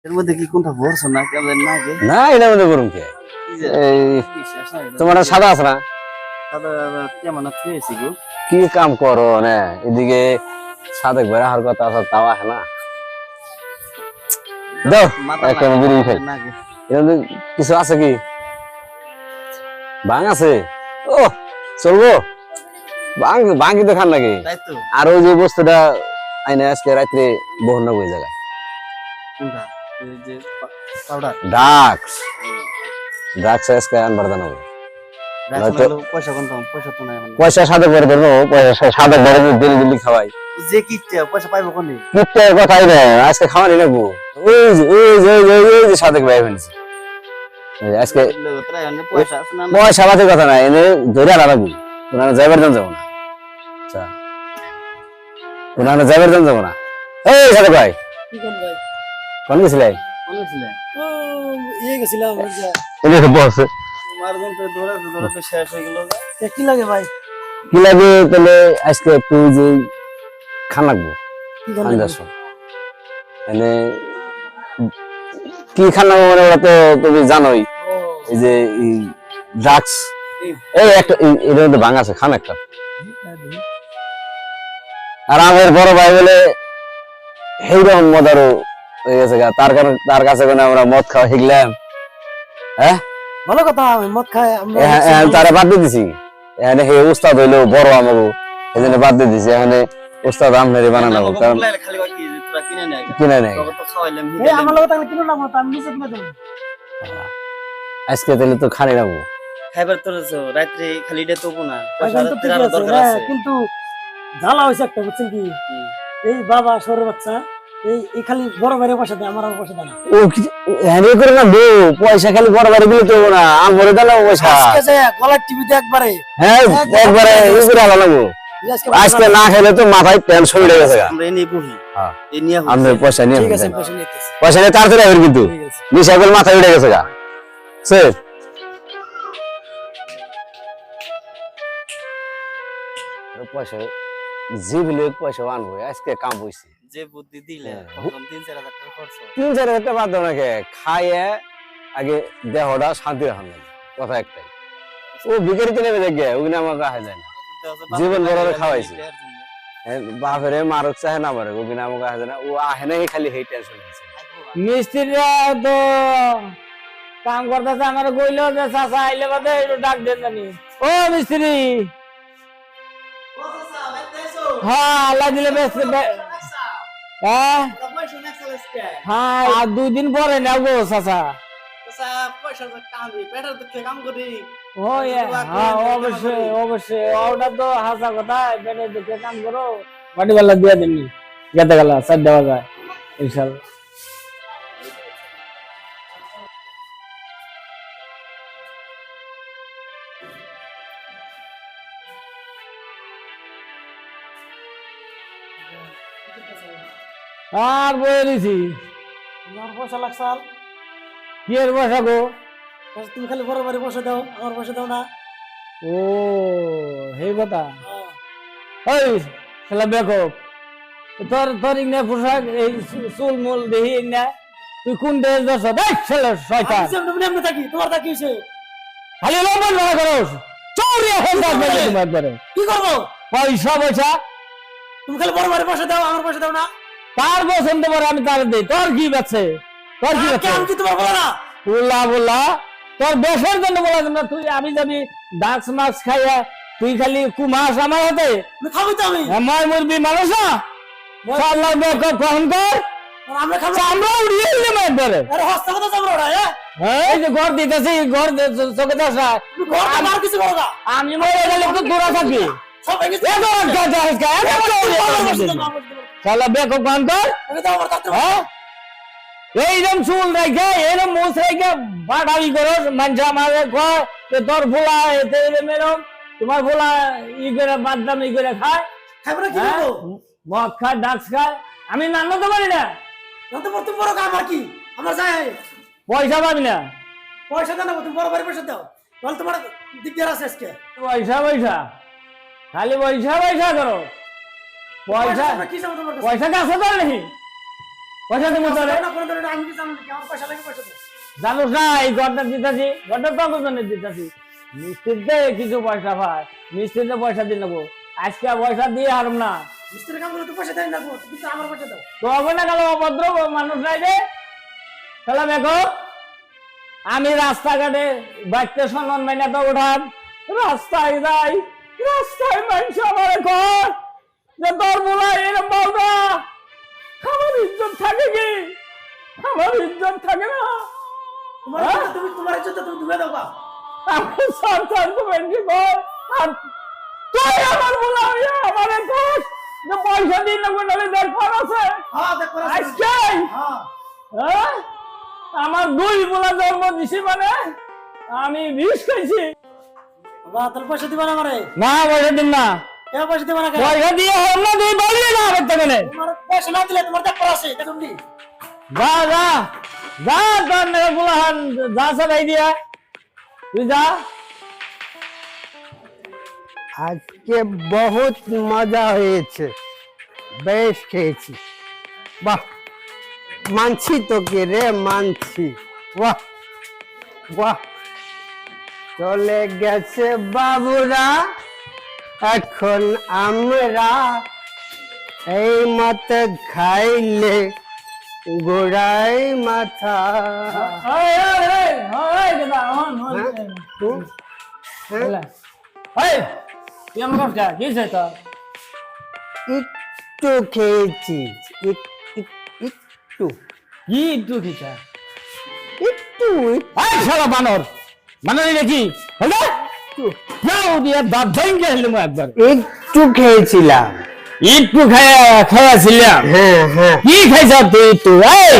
এর মধ্যে কি কোনটা ভরছো না কেমন না গে না এটার মধ্যে গরম কে এই তোমার সাদা আছে না দাদা কেমন আছে গো কি কাম করো না এদিকে সাদেক বেড়া হার কথা আছে তাও আসে না দাও একটা বিড়ি খাই না গে এর মধ্যে কিছু আছে কি ভাঙ আছে ও চলবো ভাঙ ভাঙ কিন্তু খান নাকি তাই তো আর ওই যে বস্তুটা আইনে আজকে রাত্রে বহন না ওই জায়গায় কোনটা এই যে পাউডার ড্রাগস ড্রাগস আজকে আনবার জানাবো পয়সা কোনটা পয়সা তো নাই আমার পয়সা সাদে করে দেবো পয়সা সাদে করে দিল্লি দিল্লি খাওয়াই যে কিচ্ছে পয়সা পাইবো কোনে কিপ্টের কথাই না আজকে খাওয়ানি লাগবো ওই যে সাদেক ভাই ফেলছে আজকে পয়সা আছে না পয়সা বাতের কথা না এনে ধরে আনা লাগবো ওনারা যাইবার দাম যাবো না আচ্ছা ওনারা যাইবার দাম যাবো না এই সাদেক ভাই কি কোন ভাই কোন গেছিলে কোনে ছিলে ও ইয়ে গেছিলাম এদিকে বসে তোমার দিন তো দৌড়াতে শেষ হয়ে গেল কি লাগে ভাই কি লাগে তাহলে আজকে একটু যে খান লাগবো কি কোন আন্দাজ মানে কি খান লাগবো মানে ওরা তো তুমি জানোই ও এই যে ড্রাগস এই একটা এর মধ্যে ভাঙ আছে খান একটা আর আমার বড় ভাই বলে সেইরকম মজারও হয়ে গেছে গা তার কাছে কোনো আমরা মদ খাওয়া শিখলাম হ্যাঁ ভালো কথা আমি মদ খাই আমরা তারা বাদ দিয়ে দিছি এখানে হে উস্তাদ হইলো বড় আমাকে এই জন্য বাদ দিয়ে দিছি এখানে উস্তাদ আমনেরই বানানো কারণ খালি বাকি তোরা কিনে নেয় কিনে নেই তখন তো খাওয়াইলাম এই আমার লগে তাহলে কিনো না মত আমি নিচে কিনে দেব আজকে তাহলে তো খালি রাখবো খাইবার তোর রাত্রে খালি এটা তো না পয়সা এখন তো ঠিক আরো আছে, দরকার হ্যাঁ, আছে কিন্তু জ্বালা হইছে একটা বুঝছেন কি এই বাবা সরে বাচ্চা এই খালি বড় বাইরে পয়সা দেয় আমার আর পয়সা দেয় না ও হ্যাঁ করে না বউ পয়সা খালি বড় বাড়ি দিলে তো না আমরে দিলাম পয়সা আজকে যে গলার টিভিতে একবারে হ্যাঁ একবারে ইউজ করে লাগবো আজকে না খেলে তো মাথায় টেনশন উঠে গেছে গা। আমরা এনে বহি হ্যাঁ এই নিয়ে আমরা পয়সা নিয়ে ঠিক আছে আসবো। পয়সা নিতেছি পয়সা নিয়ে তাড়াতাড়ি আসবেন কিন্তু ঠিক আছে নিশা করে মাথায় উঠে গেছে গা স্যার পয়সা জিবলে পয়সা আনবো আজকে কাম হইছে যে বুদ্ধি দিলে হ্যাঁ। তখন 3-4 হাজার টাকা খরচ 3-4 হাজার বাদ দাও নাকি খাইয়ে আগে দেহটা শান্তি রাখান লাগে কথা একটাই ও বিকারিতে নেমে দেখে ওগুলো আমার কাছে যায় না জীবন বড়রে খাওয়াইছে। বাপরে মারক চাহে না মারক ওগুলো আমার কাছে যায় না ও আহে না খালি হেই টেনশন আছে মিস্ত্রিরা তো কাম করতেছে আমার কইলো যে চাচা আইলে বাদে একটু ডাক দেন জানি ও মিস্ত্রি হ্যাঁ আল্লাহ দিলে বেশ হ্যাঁ হ্যাঁ আর 2 দিন পরে নেবো চাচা ও হ্যাঁ অবশ্যই অবশ্যই ওটা তো হাসা কথা বেড়ে দেখে কাম করো বাড়ি বেলা দিয়ে দেননি যেতে গেল 4 দেওয়া যায় ইনশাল্লাহ আর বয়ে দিছি আমার পয়সা লাগছে আর কি এর পয়সা গো তুমি খালি বড় বাড়ি পয়সা দাও আমার পয়সা দাও না ও সেই কথা ওই শালা দেখো তোর তোর ইগনা পোশাক এই চুল মুল দেহি ইগনা তুই কোন দেশ দছ দেখ শালা শয়তান আমি এমনি থাকি তোমার থাকি হইছে খালি লম্বন না করো চোরি এখন থাকবে তোমার করে কি করব পয়সা পয়সা তুমি খালি বড় বাড়ি পয়সা দাও আমার পয়সা দাও না তার পছন্দ করে আমি তার দেই তোর কি বাচ্ছে তোর কি বাচ্ছে আমি কি তোমার বলা না বলা বলা তোর বেশের জন্য বলা না তুই আমি যাবি ডাক্স মাছ খাইয়া তুই খালি কুমাস আমার হাতে খাবি তো আমি আমার মুরবি মানুষ না আল্লাহ বেক কখন কর আমরা খাবো আমরা উড়িয়ে নিলাম একবারে আরে হস্ত কথা চামড়া হ্যাঁ এই যে ঘর দিতেছি ঘর চোখে দেখা ঘর আমার কিছু করো না আমি মরে গেলে তো দূরে থাকি সব ভেঙে শালা বেক কখন কর আমি তো আমার কাছে হ্যাঁ এইরকম চুল রেখে এরকম মুছ রেখে বাড়াবি করো মানুষ আমাদের কয় যে তোর ভোলা এতে মেরম তোমার ভোলা ই করে বাদাম ই করে খায় মদ খায় ডাক্স খায় আমি নান্নতে পারি না তুমি বড় কাম আর কি আমার যায় পয়সা পাবি না পয়সা দাও না তুমি বড় বাড়ি পয়সা দাও বল তোমার দিকদার আছে আজকে পয়সা পয়সা খালি পয়সা পয়সা করো পয়সা পয়সা কাছে দাও নাকি পয়সা দিব তোরে না করে দেন আমি কি জানি কি আমার পয়সা লাগে পয়সা দাও জানোস না এই ঘরটা দিতাছি ঘরটা তো কত দিতাছি মিস্ত্রিতে কিছু পয়সা পায় মিস্ত্রিতে পয়সা দিয়ে নেবো আজকে পয়সা দিয়ে হারম না মিস্ত্রি কাম করে তো পয়সা দেন না গো কিন্তু আমার পয়সা দাও তো হবে না গেল অভদ্র মানুষ নাই রে তাহলে দেখো আমি রাস্তাঘাটে বাইকতে সন্মান মাইনা তো উঠান রাস্তায় যাই রাস্তায় মানুষ আমার ঘর যে তোর বলা এরকম বলবা আমার ইজ্জত থাকে কি আমার ইজ্জত থাকে না তোমার তুমি তোমার ইজ্জত তুমি ডুবে দাও বা আমার সন্তান কমেন্টি কর আর তুই আমার বলা আমার দোষ যে পয়সা দিন না কোন দেখবার আছে হ্যাঁ দেখো আজকে হ্যাঁ হ্যাঁ? আমার দুই বলা জন্ম দিছি মানে আমি বিষ খাইছি বাবা তাহলে পয়সা দিবা না আমারে না পয়সা দিন না কে পয়সা দিবা না কে পয়সা দিয়ে হল না তুই বলবি না আমার থেকে তোমার পয়সা না দিলে তোমার দেখবার আছে দেখুন নি যা যা যা তোর মেরে বুলাহান যা সবাই দিয়া তুই যা আজকে বহুত মজা হয়েছে বেশ খেয়েছি বাহ মানছি তোকে রে মানছি বাহ বাহ চলে গেছে বাবুরা এখন আমরা এই মত খাইলে গোড়াই মাথা ওই ওই ওই ওই দাদা হন হন হুম? বলে ওই তুই আমার কথা কি আছে তো একটু খেয়েছি একটু কি একটু কিছা একটু এই শালা বানর বানর নাকি হলো যাও দিয়া দাঁত ভেঙে গেলাম একবার একটু খেয়েছিলাম একটু খাইয়াছিলাম হ্যাঁ হ্যাঁ কি খাইছ তুই একটু এই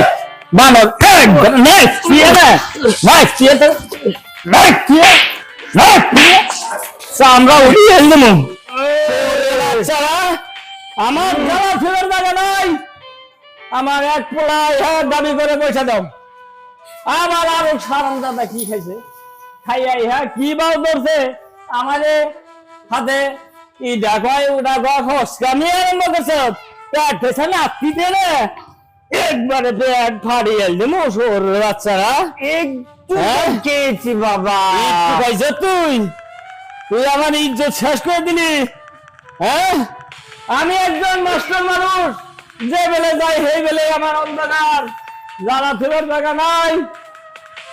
বানর একবার নেক্সট চিয়ে না নেক্সট চিয়ে তো নেক্সট চিয়ে আমরা উড়িয়ে এলাম বাচ্চারা আমার যারা ফেরার জায়গা নাই আমার এক পোলা দাবি করে পয়সা দাও আবার আরো সারাম দাদা কি খাইছে খাইয়া ইহা কি বাউ করছে আমাদের হাতে ই ডাকায় ও ডাকা হসকামি আরম্ভ করছে পেট পেছে না পিতে রে একবারে পেট ফাড়ি এলদিম ওর বাচ্চারা একটু হ্যাঁ? খেয়েছি বাবা একটু খাইছ তুই তুই আমার ইজ্জত শেষ করে দিলি হ্যাঁ আমি একজন মাস্টার মানুষ যে বেলে যাই সেই বেলে আমার অন্ধকার যারা ফেরার জায়গা নাই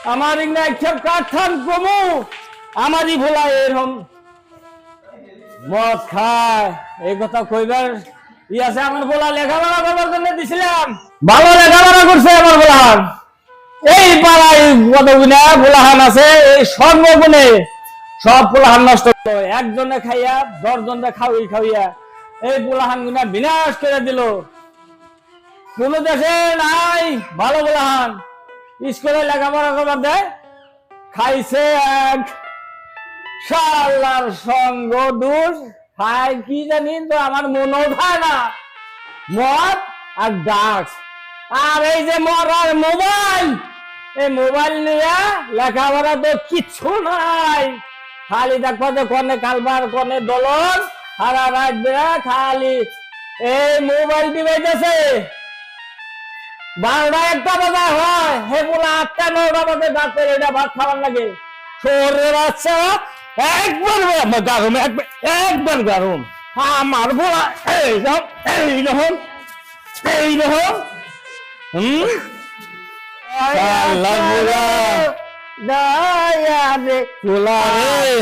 আমার ইংনা একটা কাঠান কমু আমারই ভোলা এরকম মদ খায় এই কথা কইবার আছে আমার বলা লেখাপড়া করবার জন্য দিছিলাম ভালো লেখাপড়া করছে আমার বলাহান এই পাড়ায় কত গুণা বলাহান আছে এই সর্বগুণে সব পোলাহান নষ্ট করলো একজনে খাইয়া 10 জনে খাওয়াইয়া এই পোলাহান গুনা বিনাশ করে দিল কোন দেশে নাই ভালো পোলাহান স্কুলে লেখাপড়া করবার দেয় খাইছে এক শালার সঙ্গ দূর খায় কি জানি তো আমার মনও খায় না মদ আর ড্রাগস আর এই যে মরার মোবাইল এই মোবাইল নিয়ে লেখাপড়া তো কিচ্ছু নাই খালি দেখবা যে কনে কালবার কনে দলন সারা রাত বেড়া খালি এই মোবাইল টিপাইতেছে 12টা 1টা বাজা হয় হে বলে 8টা 9টা বাজে ডাক্তার এটা ভাত খাবার লাগে শরীরের বাচ্চা একবার গরম একবার গরম আমার বলা এইরকম আল্লাহ বলা দয়া রে বলা রে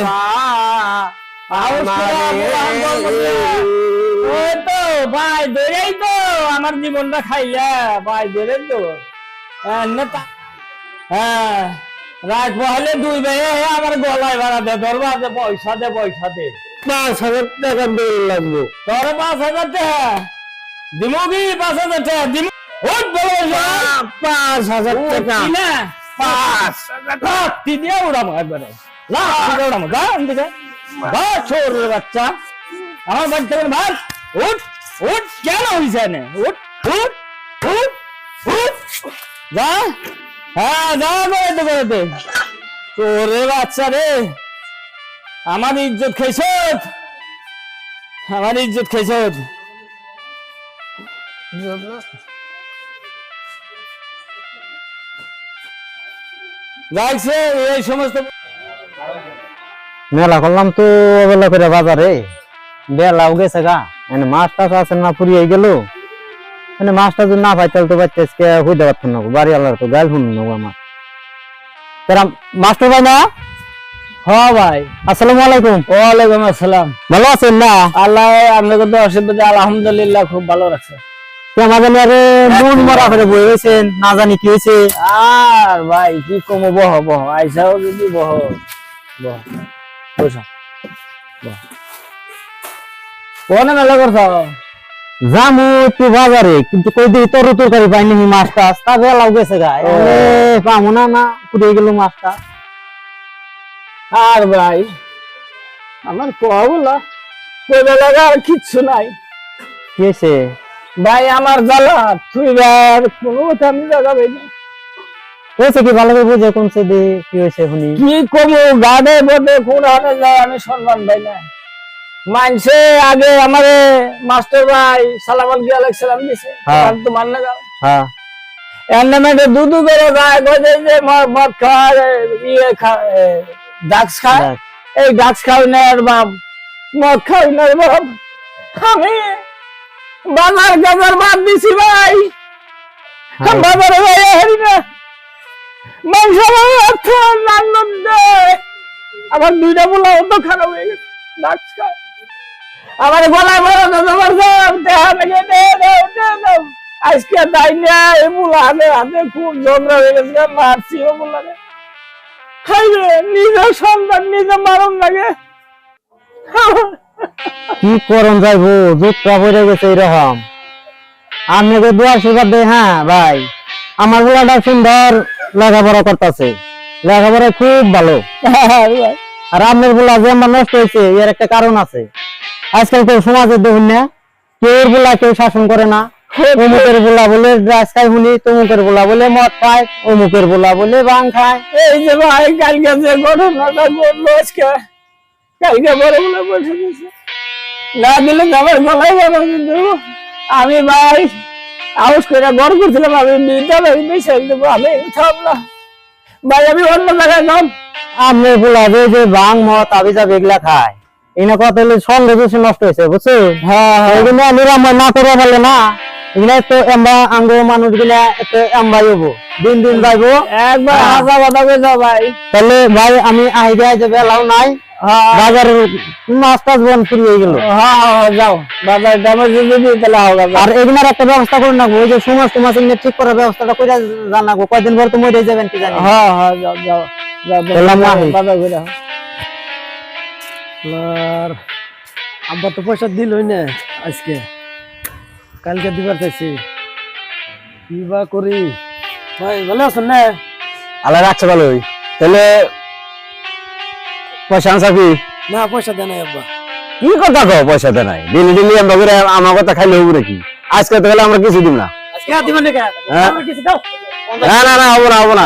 ওই তো ভাই ধরেই তো আমার জীবনটা খাইলা ভাই ধরে তো হ্যাঁ রাত পহলে 2 ভাই আমার গলায় ভাড়া দে ধরবা দে পয়সা দে 5,000 টাকা বিল লাগবে তোর 5,000 টাকা দিমো কি 5,000 টাকা দিমো ওই বলো 5,000 টাকা না 5 দিয়ে উড়াবো একবারে লাখ উড়াবো যা এদিকে যা ছোট বাচ্চা আমার বাড়িতে ভাই উঠ উঠ কেন হইছে না উঠ উঠ উঠ উঠ যা হ্যাঁ যা বেরোতে তোরে বাচ্চা রে আমার ইজ্জত খাইছ আমার ইজ্জত খাইছ যাইছে এই সমস্ত মেলা করলাম তো অবেলা করে বাজারে বেলাও গেছে গা এনে মাছ টাছ আছে না ফুরিয়ে গেল মানে মাছটা যদি না পাই তাহলে তো বাচ্চা আজকে হইতে পারতাম না বাড়ি আলার তো গাল শুনুন না আমার তারা মাস্টার ভাই না হ্যাঁ ভাই আসসালামু আলাইকুম ওয়ালাইকুম আসসালাম ভালো আছেন না আল্লাহ আপনাকে তো আশীর্বাদে আলহামদুলিল্লাহ খুব ভালো রাখছে কেমন আরে মন মরা করে বই হয়েছেন না জানি কি হয়েছে আর ভাই কি কমো বহ বহ আইসাও যদি বহ বহ বসো কোনে মেলা করছ যামু একটু বাজারে কিন্তু কই দিই তরু তরকারি পাইনি মাছ টাছ তা বেলাও গেছে গা পামু না না ফুরিয়ে গেল মাছটা আর ভাই আমার কবলা কইবে লাগা আর কিচ্ছু নাই কি হয়েছে ভাই আমার জ্বালা তুই আর কোনো কথা আমি জায়গা পাই না হয়েছে কি ভালো করে বুঝে কোনছে দি কি হয়েছে শুনি কি কমু গাড়ে বটে কোন হাটে যায় আমি সম্মান পাই না মানছে আগে আমারে মাস্টার ভাই সালামান গিয়া সালাম দিছে হ্যাঁ। আর তো মান না যাও হ্যাঁ এন্ডামেন্টে দুধু করে যায় কইছে যে মদ খায় ইয়ে খায় ড্রাগস খায় দেখ, এই ড্রাগস খাই না আর বাপ মদ খাই না রে বাপ আমি বাজার গাজার বাদ দিছি ভাই হ্যাঁ। বাজারে ভাই হারি না মাংস অর্থ নান্দন দেয় আমার দুইটা বলা অত খারাপ হয়ে গেছে ড্রাগস খায় আমার গলায় বড় তোমার সব দেহা লেগে দে দাও আজকে তাই না এই বুলা হাতে খুব ঝগড়া হয়ে গেছে মারছি ও বুলাকে খাইবে নিজের সন্তান নিজে মারণ লাগে কি করন যাইবো জুতটা পড়ে গেছে এরকম আপনাকে দোয়া আশীর্বাদ দেয় হ্যাঁ ভাই আমার গুলাটা সুন্দর লেখাপড়া করতেছে লেখাপড়া খুব ভালো আর আপনার গুলা যে আমার নষ্ট হয়েছে এর একটা কারণ আছে আজকাল তো সমাজের দেখুন না কেউ বলা কেউ শাসন করে না অমুকের বলা বলে ড্রাগস খায় শুনি তমুকের বলা বলে মদ খায় অমুকের বলা বলে ভাং খায় এই যে ভাই কালকে যে ঘটনাটা ঘটলো আজকে কালকে বড় বলে বসে দিয়েছে না দিলে আমার গলায় বড় কিন্তু আমি ভাই আউস করে গড় করছিলাম আমি বিদ্যালয় বেশি দেবো আমি থাম না ভাই আমি অন্য জায়গায় যাম আপনার বলা যে ভাং মদ আবি যাবে এগুলা খায় এনে কথা হলে সঙ্গে বেশি নষ্ট হয়েছে বুঝছো এগুলো নিরাময় না করে ফেলে না এগুলা তো আমরা আঙ্গ মানুষ গুলা একটু এমবাই হবো দিন দিন যাইবো একবার হাসা কথা কই যাও ভাই তাহলে ভাই আমি আইডিয়া যে বেলাও নাই বাজারের মাছ টাছ বন ফ্রি হয়ে গেল যাও বাজার দামে যদি দিই তাহলে হবে আর এগুলার একটা ব্যবস্থা করে নাকবো ওই যে সমাজ টমাজ এগুলো ঠিক করার ব্যবস্থাটা করে জানাবো কয়দিন পর তো মরে যাবেন কি জানি যাও যাও যাও তাহলে আমি আসি। বাজার করে আর আব্বা তো পয়সা দিলই না আজকে কালকে দিবার চাইছি কি বা করি ভাই ভালো আছেন না আল্লাহ রাখছে ভালোই তাহলে পয়সা আনছা কি না পয়সা দেয় নাই আব্বা কি কথা কও পয়সা তো নাই ডেলি ডেলি আমরা করে আমার কথা খাইলে হবো নাকি আজকে তো গেলে আমরা কিছু দিব না আজকে দিবেন না হ্যাঁ? আমার কিছু দাও না না না হবো না হবো না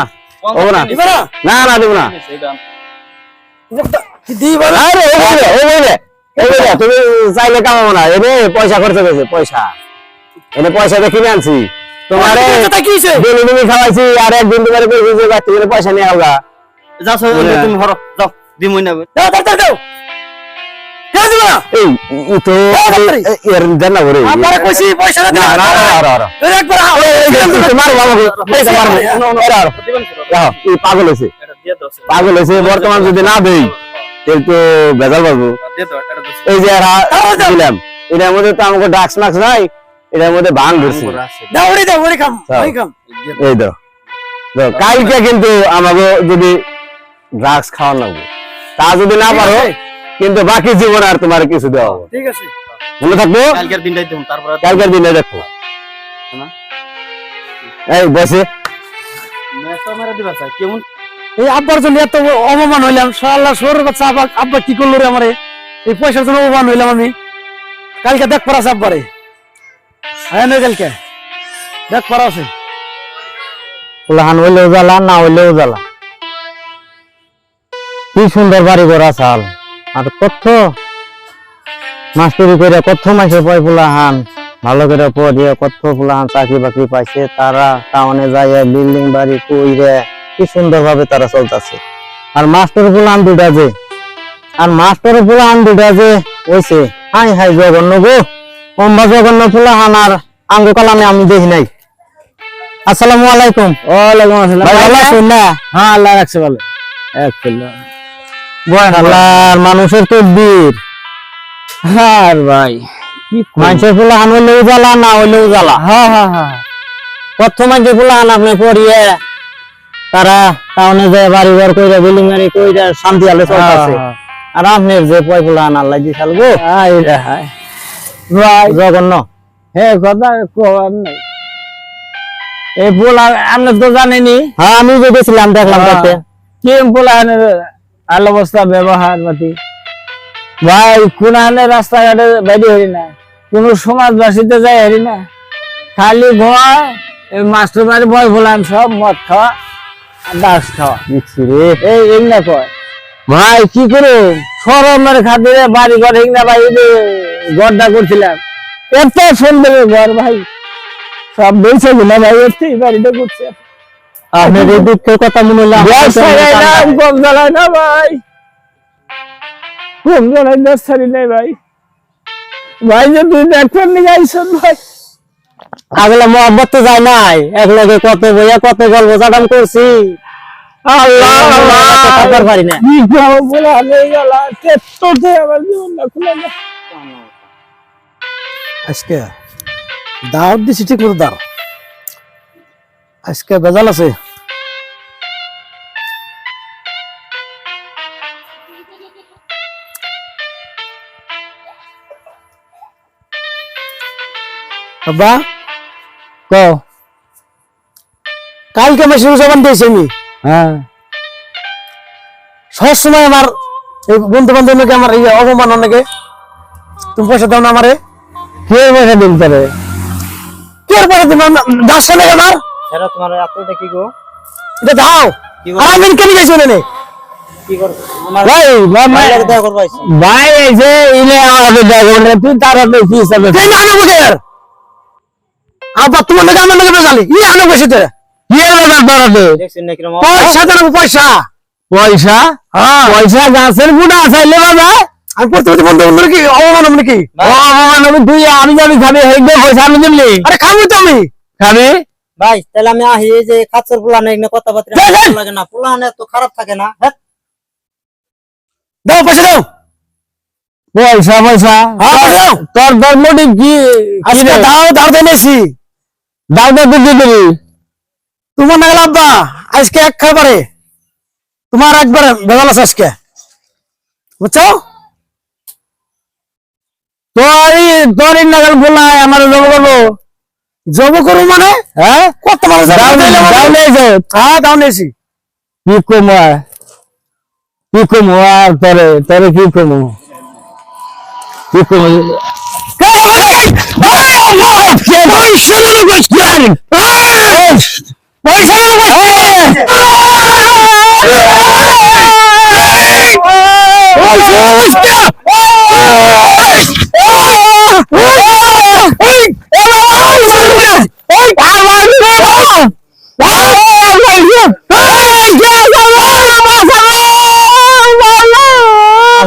হবো না দিবে না না না দিব না দিবা না আরে ও বলে তুমি চাইলে কামাবো না এনে পয়সা খরচ করেছে পয়সা এনে পয়সা দিয়ে কিনে আনছি তোমারে কি হইছে ডেলি ডেলি খাওয়াইছি আর একদিন তোমারে কইছি যে বাচ্চা করে পয়সা নিয়ে আওগা যাও বলে। তুমি হরো যাও দিমই না দাও দাও দাও কেন দিবা না এই ই তো এর জানা করে আপনারা কইছি পয়সা না দিবা না না না না এই একবার মারো বাবা পয়সা মারো এই পাগল হইছে এটা দিয়ে দাও পাগল হইছে বর্তমান যদি না দেই তাহলে তো বেজাল পাবো দিয়ে দাও এটা দাও এই যে দিলাম এটার মধ্যে তো আমাকে ডাক্স মাক্স নাই এটার মধ্যে ভাঙ ধরছি দাও ওরে খাম ওরে খাম এই দাও দাও কালকে কিন্তু আমাকে যদি ড্রাগস খাওয়ানো লাগবে তা যদি না পারো কিন্তু বাকি জীবন আর তোমার কিছু দেওয়া হবে ঠিক আছে মনে থাকবো কালকের দিনটাই দিন তারপর কালকের দিনে দেখো না। এই বসে মেসা মেরে দিবা স্যার কেমন এই আব্বার জন্য এত অপমান হইলাম শালা সরের বাচ্চা আব্বা কি করলো রে আমারে এই পয়সার জন্য অপমান হইলাম আমি কালকে দেখ পড়াছে আব্বারে হ্যাঁ না কালকে দেখ পড়াছে লাহান হইলেও জ্বালা না হইলেও জ্বালা কি সুন্দর বাড়ি ঘর আসাল আর কত মাস্টারি করে কত মাসে পয় পোলাহান ভালো করে পড়িয়ে কত পোলাহান চাকরি বাকরি পাইছে তারা টাউনে যায় বিল্ডিং বাড়ি কইরে কি সুন্দর ভাবে তারা চলতেছে। আর মাস্টার ফুলান দুটা যে ওইছে, হাই হাই জঘন্য গো, অম্বা জঘন্য ফুলাহান আর আঙ্গ কালামে আমি দেখি নাই। আসসালামু আলাইকুম। ওয়ালাইকুম আসসালাম। ভাই ভালো আছেন না? হ্যাঁ, আল্লাহ রাখছে ভালো। আল্লাহর মানুষের তকদির। আর ভাই মানুষের ফুলাহান হইলেও জ্বালা, না হইলেও জ্বালা। হ্যাঁ কত মানুষের ফুলাহান আপনি পড়িয়ে তারা টাউনে যায় বাড়ি ঘর কইরা বিল্ডিং বাড়ি কইরা শান্তি আলো চলতেছে। আর আপনার যে পয় ফুলাহান আল্লাহ দি চালবো ভাই জঘন্য। হে কথা কবার নাই। এই পোলা আপনি তো জানেনি, হ্যাঁ আমি যে গেছিলাম দেখলাম তাতে। কি পোলা আল অবস্থা ব্যবহার পাতি ভাই, কোন রাস্তাঘাটে বাইরে হরি না, কোন সমাজবাসীতে যাই হরি না, খালি ভয় মাস্টার বাড়ি ভয় ভোলাম সব মদ খাওয়া দাস খাওয়া এই না কয়। ভাই কি করো সরমের খাতিরে বাড়ি ঘর হিংনা ভাই গড়টা করছিলাম, এত সুন্দর ঘর ভাই সব বেঁচে কিনা ভাই, এই বাড়িটা করছে। আপনার এই দুঃখের কথা মনে হলো কম জ্বালায় না ভাই, কম জ্বালায় না ছাড়ি নাই ভাই। ভাই যে তুই দেখবেন নি গাইছেন ভাই, আগলে মহব্বত তো যায় নাই, এক লগে কত বইয়া কত গল্প চাটাম করছি। আল্লাহ আল্লাহ পারি না। কি গাও বলা হয়ে গেল, কেততে আমার জীবনটা খুলে না। আজকে দাওয়াত দিছি ঠিক মতো দাও, আজকে বেজাল আছে। আব্বা কও। কালকে আমার শুরু জবান দিয়েছি আমি, হ্যাঁ সব সময় আমার বন্ধু বান্ধব নাকি আমার এই অপমান অনেকে, তুমি পয়সা দাও না আমারে। কে পয়সা দিন তারে? কি আর পয়সা দিবে দাস না আমার, সেটা তোমার এতটা কি গো, এটা দাও। কি আর আমি কেন গেছি ওখানে? কি করছো আমার ভাই ভাইয়ের দেখা করবো আইছি। ভাই এই যে ইলে আমাদের দেখো না, তুই তার হাতে কি হিসাবে এই না আনো বুঝের আব্বা তোমার নাকি আমার নাকি বেজালি ই আনো বসে তো কি এর বাজার ধরাতে দেখছেন নাকি রকম পয়সা দেবো পয়সা। পয়সা? হ্যাঁ পয়সা গাছের বুড়া চাইলে বাবা আমি প্রতিপতি বন্ধু বন্ধু নাকি অপমান নাকি? তুই আমি যাবি খাবি হেঁটে পয়সা আমি দিবলি আরে খাবো তো আমি। খাবি ভাই তাহলে আমি আহি, এই যে খাচ্ছর পোলানে এগুলো কথাবার্তা দেখ, দেখ। ভালো লাগে না, পোলানে তো খারাপ থাকে না। হ্যাঁ দাও পয়সা দাও। পয়সা পয়সা হ্যাঁ, পয়সা দাও। তোর তোর মোটিভ কি আজকে দাও দাও এনেছি দাও তো বুঝতে দিবি তোমার নাকি আব্বা আজকে এক খাবারে তোমার একবারে বেজাল আছে আজকে, বুঝছো? তোর নাগাল বলা আমার জব করবো জব করবো মানে হ্যাঁ কত মানুষ দাও নিয়েছে হ্যাঁ দাও নিয়েছি। কি কমো আর তোরে তোরে কি কমো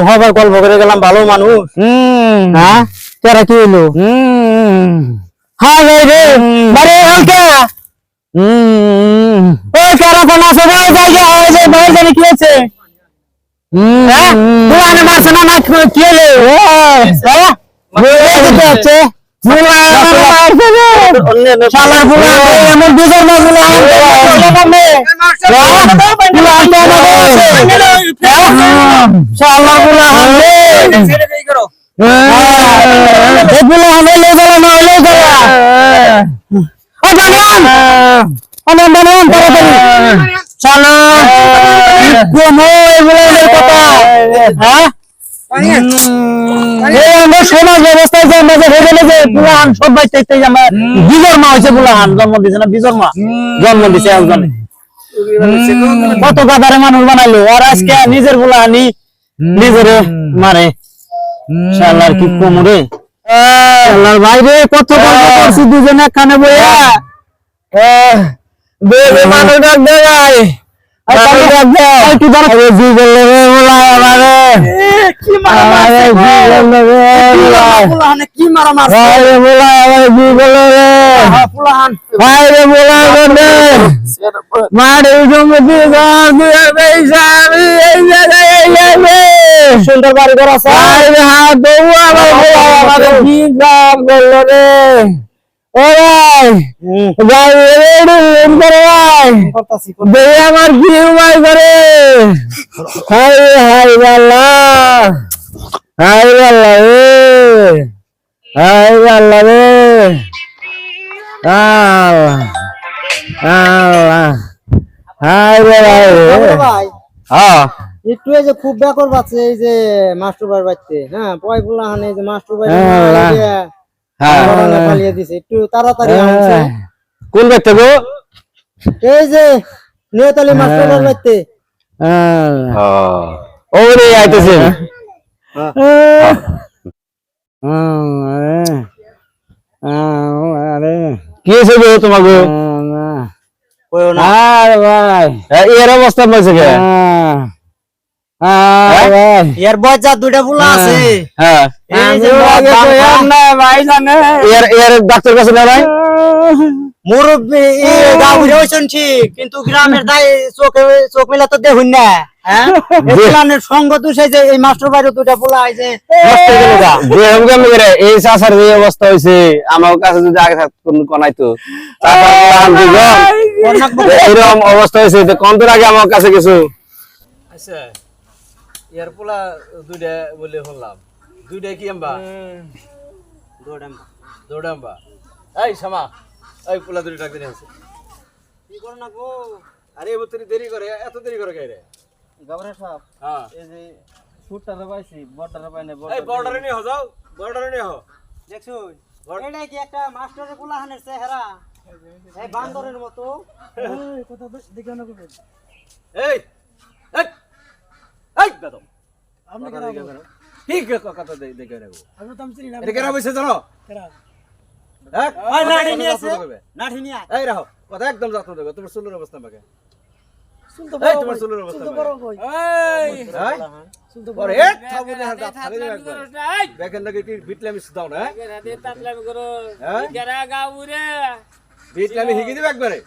হবার গল্প করে গেলাম, ভালো মানুষ। হ্যাঁ তোরা কি হইলো? হ্যাঁ রে রে বারে হালকা ওই কারা কোন আছে ভাই জায়গা ওই যে বাইরে জানি কি হচ্ছে? হ্যাঁ দোকানে মাছ না না কি হলো? হ্যাঁ এই তো আছে মুলা মারছে রে শালা পুরা এমন দুজন মাছ গুলো শালা পুরা হালে এগুলো হলে লেগেল না হলে গেল ও জানান অনেক জানান তাড়াতাড়ি শালা কোন এগুলো কথা হ্যাঁ এই আমরা সমাজ ব্যবস্থায় যে আমরা হয়ে গেলে যে পুলাহান সব বাইতে আমরা বিজর মা হয়েছে পুলাহান জন্ম দিয়েছে না, বিজর মা জন্ম দিয়েছে একজনে, কত গাদারে মানুষ বানাইলো আর আজকে নিজের পুলাহানি নিজেরে মারে। শালার কি কোমরে শালার বাইরে কত গল্প করছি দুজনে কানে বইয়া বেবি মানুষ ডাক দেয় কি বললো রে বলাই আমারে কি মারা মারছে কি মারা মারছে বলাই আমারে কি বললো রে পুলাহান ভাই রে বলাই রে মারে জমি দিয়ে গান দিয়ে বেইসামি এই জায়গায় এই যাবে সুন্দর বাড়ি ঘর আছে ভাই রে হাত দেবো আমারে কি গান বললো রে ও ভাই ভাই রে ভাই করতাছি দে আমার কি উপায় করে হাই হাই আল্লাহ হাই আল্লাহ রে হাই আল্লাহ রে আল্লাহ আল্লাহ হাই রে ভাই হ্যাঁ একটু এই যে খুব ব্যাকর পাচ্ছে এই যে মাস্টার ভাই বাড়তে হ্যাঁ পয় পুলাহান এই যে মাস্টার ভাই পালিয়ে দিছে একটু তাড়াতাড়ি আনছে কোন ব্যক্তি গো এই যে নেতালি মাস্টার ভাই বাড়তে ওরে আইতেছে কি হয়েছে গো তোমাকে আরে ভাই এর অবস্থা বলছে কে এর বজ্জা দুইটা পুলা আছে হ্যাঁ এই যে না ভাই জানে এর ডাক্তার কাছে না ভাই মুরব্বি গাঁও হইছেন ঠিক কিন্তু গ্রামের দায় চোখ মেলা তো দেখুন না হ্যাঁ প্লানের সঙ্গ দোষে যে এই মাস্টার বাইরে দুইটা পোলা আইছে নষ্ট হয়ে গেল গা এই চাষার যে অবস্থা হয়েছে আমার কাছে যদি আগে থাকতো কোনাইতো এরকম অবস্থা হয়েছে কোন তোর আগে আমার কাছে কিছু আচ্ছা ইয়ার পোলা দুইটা বলে হলাম দুইটা কি আম্বা দৌড়াম্বা এই শামা এই পোলা দুইটা ডাক দিনে আছে কি করো না গো আরে এবার তুই দেরি করে এত দেরি করে কে রে গাবরা সাহেব হ্যাঁ এই যে ফুটটা পাইছি বড়টা পাই না এই বর্ডারে নিয়ে যাও বর্ডারে নিয়ে হো দেখছো এটা কি একটা মাস্টারের পোলাহানের চেহারা এই বান্দরের মতো এই কথা দেখে না করবে এই এই এই বেদম আপনি কেন ঠিক কথা দেখে রাখো আমি তো চিনি না এটা কেন বসে জানো হ্যাঁ ওই নাঠি নিয়ে আছে নাঠি নিয়ে এই রাখো কথা একদম যত্ন দেবে তোমার চুলের অবস্থা আমাকে শুনতে এই তোমার চুলের অবস্থা শুনতে বড় কই এই শুনতে ওরে এক থাবুরে হাত খালি একবার দেখেন নাকি কি বিটলামি দাও না হ্যাঁ বিটলামি হিগি দিবে একবারে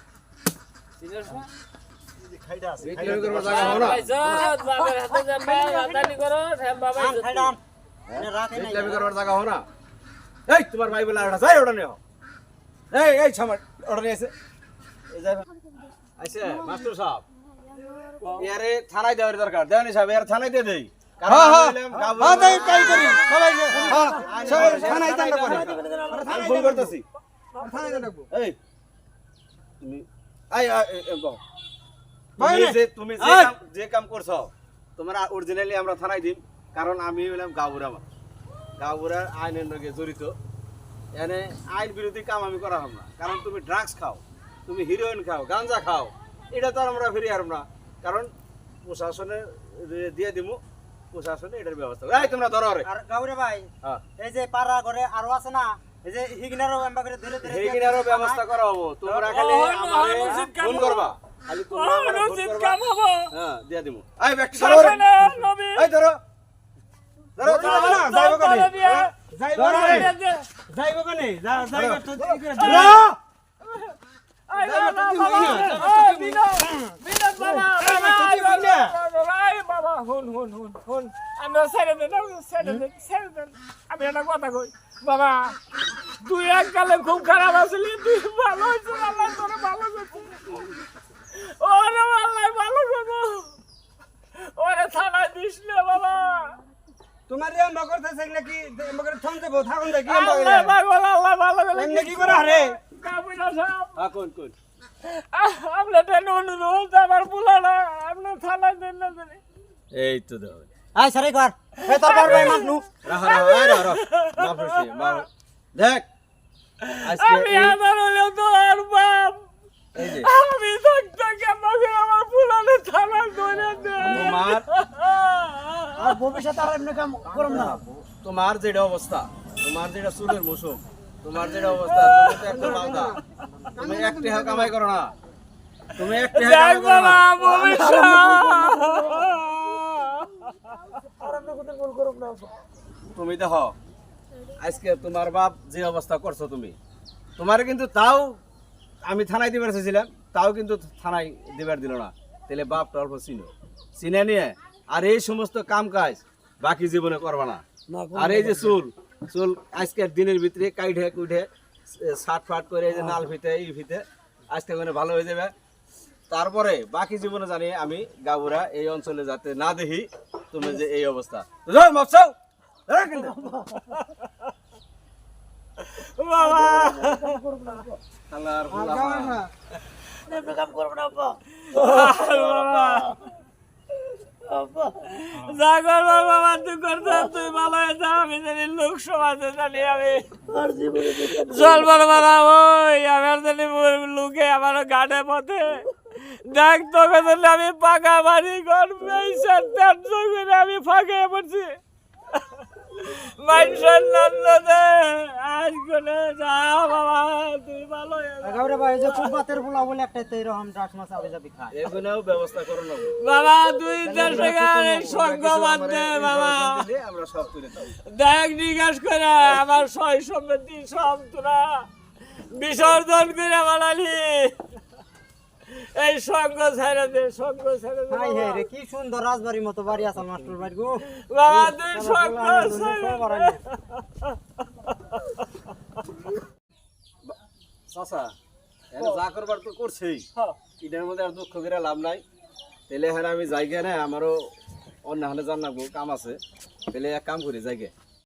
বিটলামি করবার জায়গা হও না বিটলামি করবার জায়গা হও না এই তোমার ভাই বলে আড়া যাই ওটা নিও এই এই ছামার ওটা নিয়ে এসে এই যাই আচ্ছা মাস্টার সাহেব ইয়ারে থানায় দেওয়ার দরকার দেওয়ানি সাহেব ইয়ার থানায় দিয়ে দেই ফোন করতেছি এই তুমি তুমি যে কাম করছো তোমার অরিজিনালি আমরা থানায় দিম কারণ আমি হলাম গাঁবুরা গাঁবুরার আইনের লগে জড়িত এনে আইন বিরোধী কাম আমি করা হব না কারণ তুমি ড্রাগস খাও তুমি হিরোইন খাও গাঞ্জা খাও এটা তো আমরা ফিরে আর না কারণ প্রশাসনে দিয়ে দিব প্রশাসনে এটার ব্যবস্থা এই তোমরা ধরো রে আর গাউরে ভাই এই যে পাড়া ঘরে আরো আছে না এই যে হিগনারও এমবা করে ধরে ধরে হিগনারও ব্যবস্থা করা হবো তোমরা খালি আমারে ফোন করবা খালি তোমরা আমারে ফোন করবা হ্যাঁ দিয়া দিমু এই ব্যক্তি ধরো এই ধরো ধরো না যাইবো কোনে যাইবো না যাইবো কোনে যাইবো তো কি করে ধরো আমি একটা কথা কই বাবা তুই এককালে খুব খারাপ আসলি তুই ভালো হয়েছে আল্লাহ তোরে ভালো করছে ওরে আল্লাহ ভালো করবো ওরে থানায় দিস না বাবা তোমার যে আমরা করতেছে নাকি মগর থম দেবো থাকুন দেখি আল্লাহ পাগল আল্লাহ ভালো করে এমনি কি করে রে কাবিনা সাহেব হ্যাঁ কোন কোন আমরা টেন অনুরোধ আমার বুলানা আপনি থানায় দেন না এই তো দাও আয় সারে কর এ তোর বড় ভাই মাপনু রাহ মাফ করছি দেখ আজকে আমি আমার হলেও তো আর বাপ এই যে আমি থাকতে আমাকে আমার বুলানে থানায় ধরে দে তোমার আর ভবিষ্যতে আর এমনি কাম করব না তোমার যেটা অবস্থা তোমার যেটা চুলের মৌসুম তোমার যেটা অবস্থা তুমি তো একদম বাউদা তুমি এক টাকা কামাই করো না তুমি একটা দেখ বাবা ভবিষ্যৎ তুমি দেখো আজকে তোমার বাপ যে অবস্থা করছো তুমি তোমার কিন্তু তাও আমি থানায় দিবার চেয়েছিলাম তাও কিন্তু থানায় দিবার দিল না তাহলে বাপটা অল্প চিনে নিয়ে আর এই সমস্ত কাম কাজ বাকি জীবনে করবা না আর এই যে চুল চুল আজকের দিনের ভিতরে কাইঠে কুইঠে শার্ট ফাট করে এই যে নাল ফিতে এই ফিতে আজকে মানে ভালো হয়ে যাবে তারপরে বাকি জীবনে জানি আমি গাবুরা এই অঞ্চলে যাতে না দেখি তুমি যে এই অবস্থা যাও মাপছাও বাবা আল্লাহর ফুলা জাগর বাবা তুই করতে তুই ভালো হয়েছে আমি জানি লোক সমাজে জানি আমি চল বড় বাবা ওই আমার জানি লোকে আমার গাড়ে পথে দেখ তোকে জানি আমি পাকা বাড়ি ঘর পেয়েছেন করে আমি ফাঁকে পড়ছি মানুষের নন্দে আজ করে যা বাবা তুই ভালো গাবরে ভাই যে ফুটপাতের পোলা বলে একটা তো এরকম ডাস মাছ আবে যাবি খায় এগুলোও ব্যবস্থা করো না বাবা তুই দেশে গেলে সঙ্গ বাদ দে বাবা আমরা সব তুলে দাও দেখ জিজ্ঞাস করে আমার সয় সম্পত্তি সব তোরা বিসর্জন করে বানালি এই সঙ্গ ছেড়ে দে সঙ্গ ছেড়ে দে হাই হাই রে কি সুন্দর রাজবাড়ির মতো বাড়ি আছে মাস্টার বাড়ি গো বাবা তুই সঙ্গ ছেড়ে দে। চাচা এটা যা করবার তো করছেই এটার মধ্যে আর দুঃখ করে লাভ নাই তাহলে হ্যাঁ আমি যাইগে না আমারও অন্য হানে জান কাম আছে তাহলে এক কাম করি যাইগে